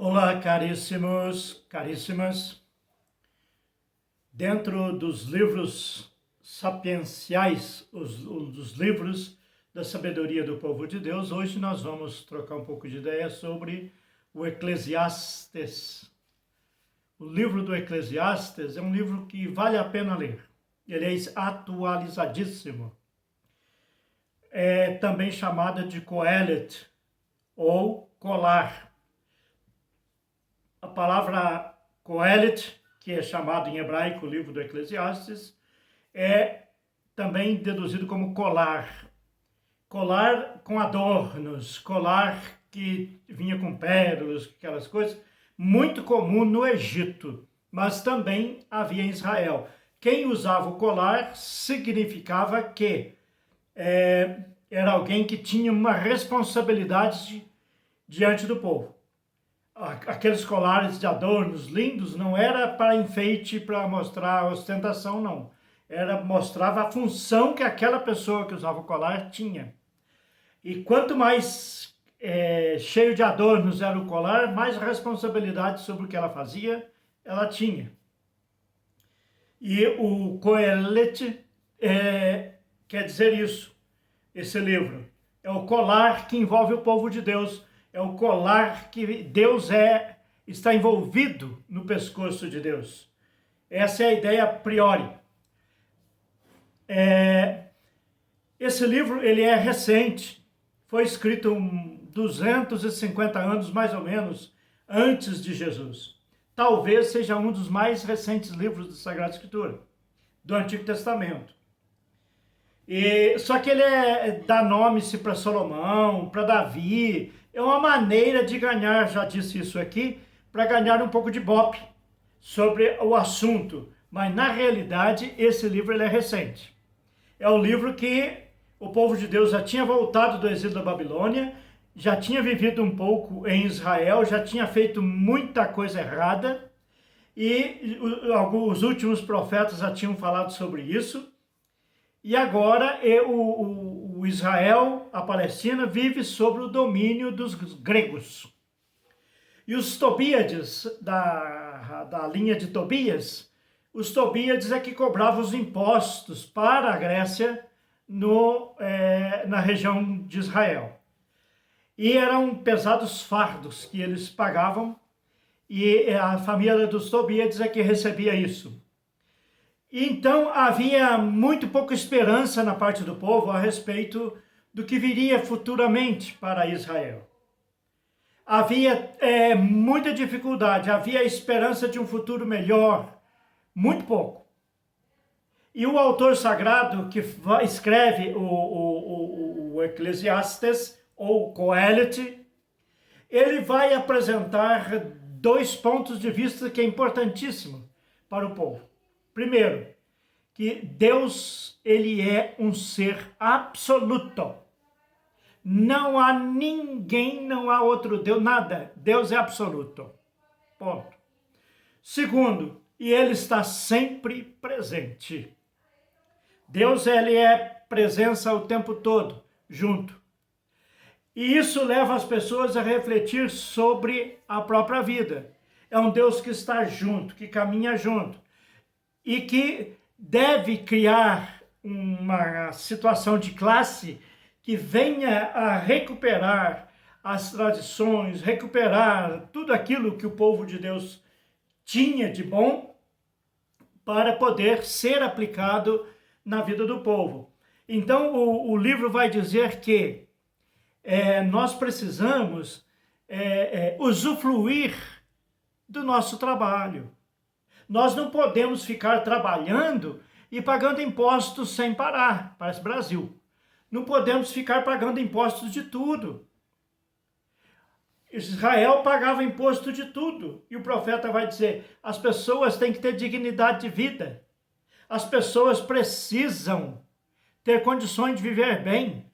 Olá, caríssimos, caríssimas. Dentro dos livros sapienciais, dos livros da sabedoria do povo de Deus, hoje nós vamos trocar um pouco de ideia sobre o Eclesiastes. O livro do Eclesiastes é um livro que vale a pena ler. Ele é atualizadíssimo. É também chamado de Coelet ou colar. A palavra Coelet, que é chamado em hebraico o livro do Eclesiastes, é também deduzido como colar. Colar com adornos, colar que vinha com pérolas, aquelas coisas, muito comum no Egito, mas também havia em Israel. Quem usava o colar significava que era alguém que tinha uma responsabilidade diante do povo. Aqueles colares de adornos lindos não era para enfeite, para mostrar ostentação, não. Mostrava a função que aquela pessoa que usava o colar tinha. E quanto mais cheio de adornos era o colar, mais responsabilidade sobre o que ela fazia ela tinha. E o Coelet quer dizer isso, esse livro. É o colar que envolve o povo de Deus. É o colar que Deus está envolvido no pescoço de Deus. Essa é a ideia a priori. Esse livro ele é recente, foi escrito 250 anos mais ou menos antes de Jesus. Talvez seja um dos mais recentes livros da Sagrada Escritura, do Antigo Testamento. Só que ele dá nome-se para Salomão, para Davi. É uma maneira de ganhar, já disse isso aqui, para ganhar um pouco de bope sobre o assunto. Mas, na realidade, esse livro ele é recente. É o livro que o povo de Deus já tinha voltado do exílio da Babilônia, já tinha vivido um pouco em Israel, já tinha feito muita coisa errada, e os últimos profetas já tinham falado sobre isso. E agora o Israel, a Palestina, vive sob o domínio dos gregos. E os Tobíades, da linha de Tobias, os Tobíades é que cobravam os impostos para a Grécia na região de Israel. E eram pesados fardos que eles pagavam, e a família dos Tobíades é que recebia isso. Então havia muito pouca esperança na parte do povo a respeito do que viria futuramente para Israel. Havia muita dificuldade, havia esperança de um futuro melhor, muito pouco. E o autor sagrado que escreve o Eclesiastes, ou Coelet, ele vai apresentar dois pontos de vista que é importantíssimo para o povo. Primeiro, que Deus, ele é um ser absoluto. Não há ninguém, não há outro Deus, nada. Deus é absoluto. Ponto. Segundo, e ele está sempre presente. Deus, ele é presença o tempo todo, junto. E isso leva as pessoas a refletir sobre a própria vida. É um Deus que está junto, que caminha junto. E que deve criar uma situação de classe que venha a recuperar as tradições, recuperar tudo aquilo que o povo de Deus tinha de bom para poder ser aplicado na vida do povo. Então, o livro vai dizer que nós precisamos usufruir do nosso trabalho. Nós não podemos ficar trabalhando e pagando impostos sem parar, parece Brasil. Não podemos ficar pagando impostos de tudo. Israel pagava imposto de tudo. E o profeta vai dizer, as pessoas têm que ter dignidade de vida. As pessoas precisam ter condições de viver bem.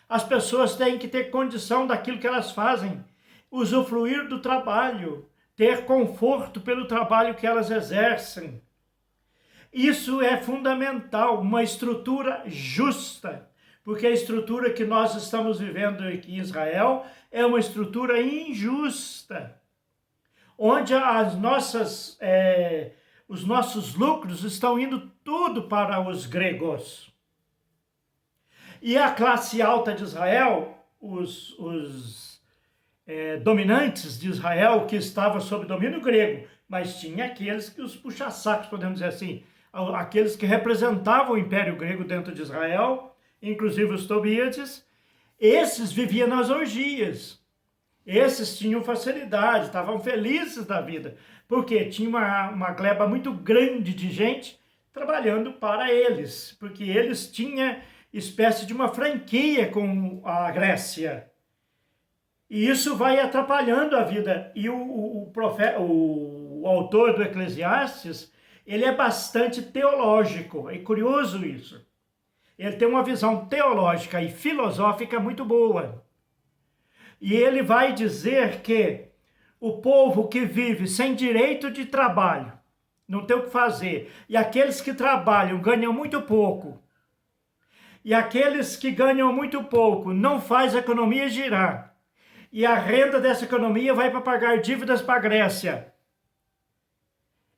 As pessoas têm que ter condição daquilo que elas fazem, usufruir do trabalho, ter conforto pelo trabalho que elas exercem. Isso é fundamental, uma estrutura justa, porque a estrutura que nós estamos vivendo aqui em Israel é uma estrutura injusta. onde os nossos lucros estão indo tudo para os gregos. E a classe alta de Israel, os dominantes de Israel, que estavam sob domínio grego, mas tinha aqueles que os puxa-sacos, podemos dizer assim, aqueles que representavam o Império Grego dentro de Israel, inclusive os Tobíades, esses viviam nas orgias. Esses tinham facilidade, estavam felizes da vida, porque tinha uma gleba muito grande de gente trabalhando para eles, porque eles tinham espécie de uma franquia com a Grécia. E isso vai atrapalhando a vida. E o autor do Eclesiastes, ele é bastante teológico, é curioso isso. Ele tem uma visão teológica e filosófica muito boa. E ele vai dizer que o povo que vive sem direito de trabalho, não tem o que fazer, e aqueles que trabalham ganham muito pouco, e aqueles que ganham muito pouco não faz a economia girar, e a renda dessa economia vai para pagar dívidas para a Grécia.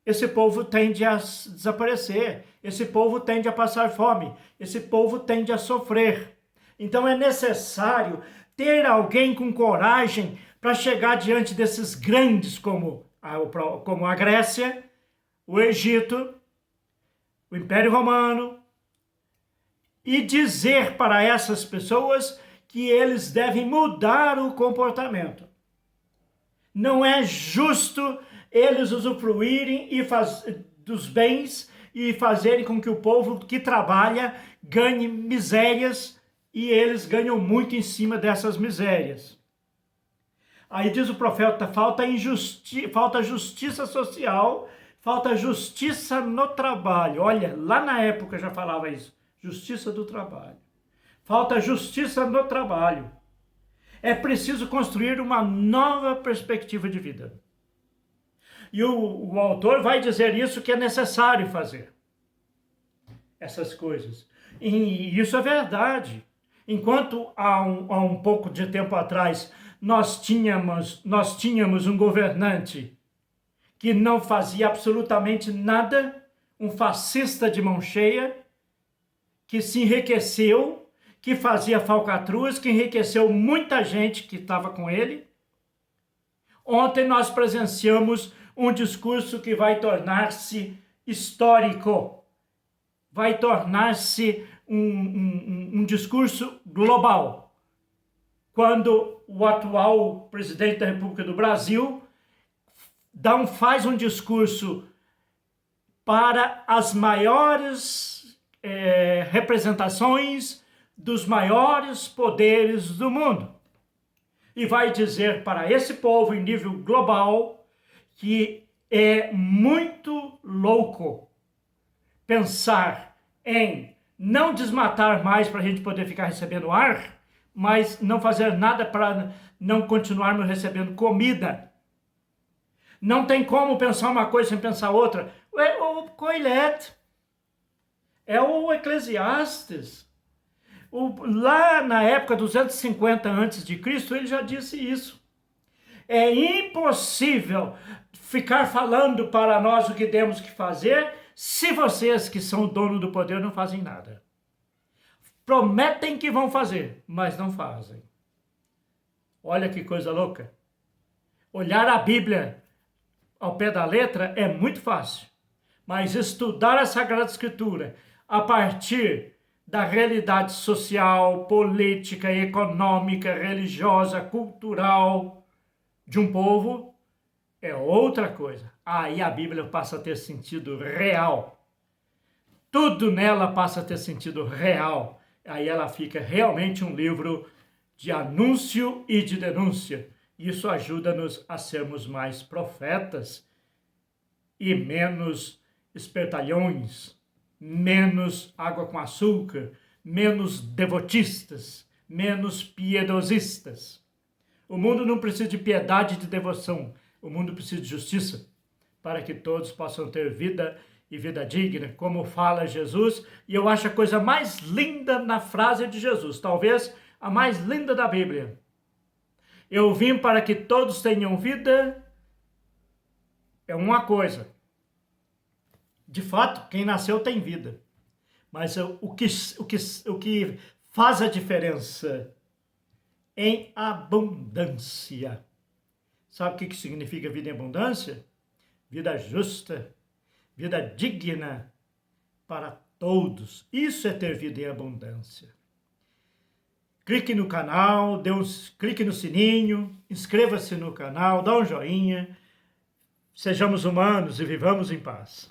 Esse povo tende a desaparecer, esse povo tende a passar fome, esse povo tende a sofrer. Então é necessário ter alguém com coragem para chegar diante desses grandes como a Grécia, o Egito, o Império Romano, e dizer para essas pessoas que eles devem mudar o comportamento. Não é justo eles usufruírem dos bens e fazerem com que o povo que trabalha ganhe misérias e eles ganham muito em cima dessas misérias. Aí diz o profeta, falta justiça social, falta justiça no trabalho. Olha, lá na época já falava isso, justiça do trabalho. Falta justiça no trabalho. É preciso construir uma nova perspectiva de vida. E o autor vai dizer isso, que é necessário fazer essas coisas. E isso é verdade. Enquanto há um pouco de tempo atrás nós tínhamos um governante que não fazia absolutamente nada, um fascista de mão cheia, que se enriqueceu, que fazia falcatruas, que enriqueceu muita gente que estava com ele. Ontem nós presenciamos um discurso que vai tornar-se histórico, vai tornar-se um discurso global. Quando o atual presidente da República do Brasil faz um discurso para as maiores representações dos maiores poderes do mundo. E vai dizer para esse povo em nível global que é muito louco pensar em não desmatar mais para a gente poder ficar recebendo ar, mas não fazer nada para não continuarmos recebendo comida. Não tem como pensar uma coisa sem pensar outra. É o Coelete, é o Eclesiastes. Lá na época 250 a.C., ele já disse isso. É impossível ficar falando para nós o que temos que fazer se vocês que são dono do poder não fazem nada. Prometem que vão fazer, mas não fazem. Olha que coisa louca. Olhar a Bíblia ao pé da letra é muito fácil, mas estudar a Sagrada Escritura a partir da realidade social, política, econômica, religiosa, cultural de um povo é outra coisa. Aí a Bíblia passa a ter sentido real. Tudo nela passa a ter sentido real. Aí ela fica realmente um livro de anúncio e de denúncia. Isso ajuda-nos a sermos mais profetas e menos espertalhões, menos água com açúcar, menos devotistas, menos piedosistas. O mundo não precisa de piedade e de devoção. O mundo precisa de justiça, para que todos possam ter vida e vida digna, como fala Jesus. E eu acho a coisa mais linda na frase de Jesus, talvez a mais linda da Bíblia. Eu vim para que todos tenham vida é uma coisa. De fato, quem nasceu tem vida. Mas o que faz a diferença em abundância. Sabe o que significa vida em abundância? Vida justa, vida digna para todos. Isso é ter vida em abundância. Clique no canal, clique no sininho, inscreva-se no canal, dá um joinha. Sejamos humanos e vivamos em paz.